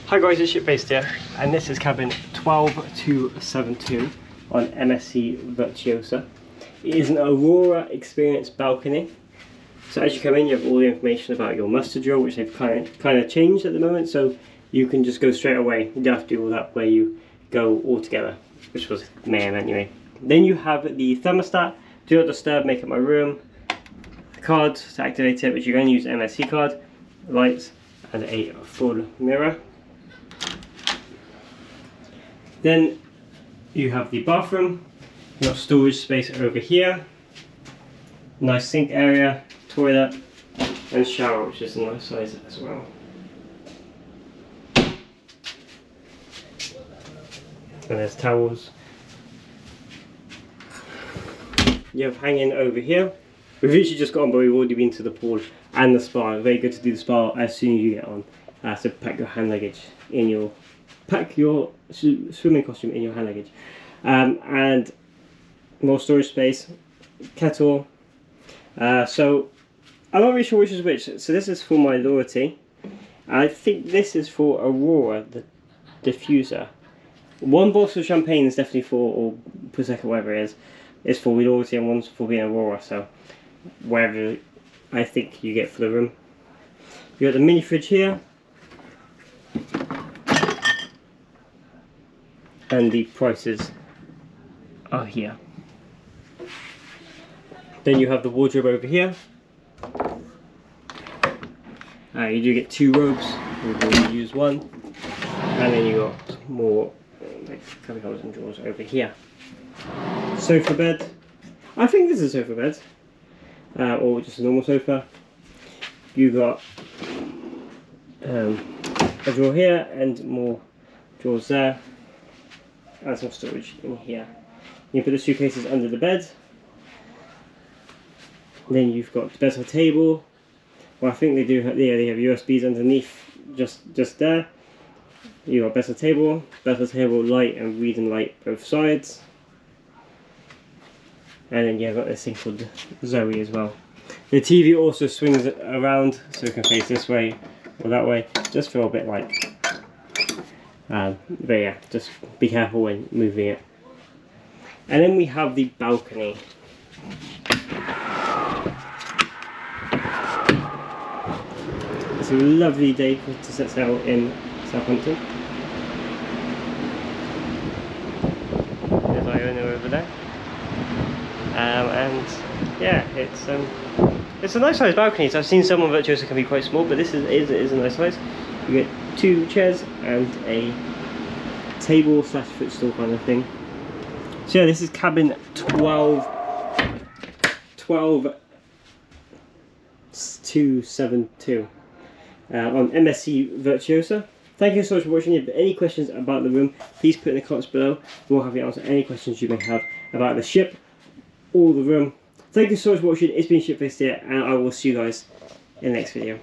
Hi guys, it's Shipbased here, and this is cabin 12272 on MSC Virtuosa. It is an Aurea Experience balcony. So as you come in, you have all the information about your muster drill, which they've kind of changed at the moment, so you can just go straight away. You don't have to do all that where you go all together, which was mayhem anyway. Then you have the thermostat, do not disturb, make up my room, the card to activate it, which you're going to use MSC card, lights, and a full mirror. Then you have the bathroom, you've got storage space over here, nice sink area, toilet, and shower, which is a nice size as well. And there's towels. You have hanging over here. We've literally just got on, but we've already been to the pool and the spa. Very good to do the spa as soon as you get on. So pack your hand luggage in your, pack your swimming costume in your hand luggage. And more storage space, kettle. So I'm not really sure which is which. So this is for my loyalty. I think this is for Aurea, the diffuser. One bottle of champagne is definitely for, or Prosecco, whatever it is for loyalty, and one's for being Aurea. So whatever I think you get for the room. You got the mini fridge here. And the prices are here. Then you have the wardrobe over here. You do get 2 robes, we've already used one. And then you got more like cubby holders and drawers over here. Sofa bed. I think this is a sofa bed. Or just a normal sofa. You got a drawer here and more drawers there. And some storage in here. You put the suitcases under the bed. Then you've got the bedside table. Well, I think they do have, yeah, they have USBs underneath, just there. You got bedside table light and reading light both sides. And then you've got this thing called Zoe as well. The TV also swings around, so it can face this way or that way, just for a bit light. But yeah, just be careful when moving it. And then we have the balcony. It's a lovely day to set sail in Southampton. There's Iona over there. And yeah, it's a nice size balcony. So I've seen some on Virtuosa can be quite small, but this is a nice size. You get 2 chairs and a table / footstool kind of thing. So yeah, this is cabin 12272 on MSC Virtuosa. Thank you so much for watching. If you have any questions about the room, please put in the comments below. We'll have you answer any questions you may have about the ship or the room. Thank you so much for watching. It's been Shipbased here, and I will see you guys in the next video.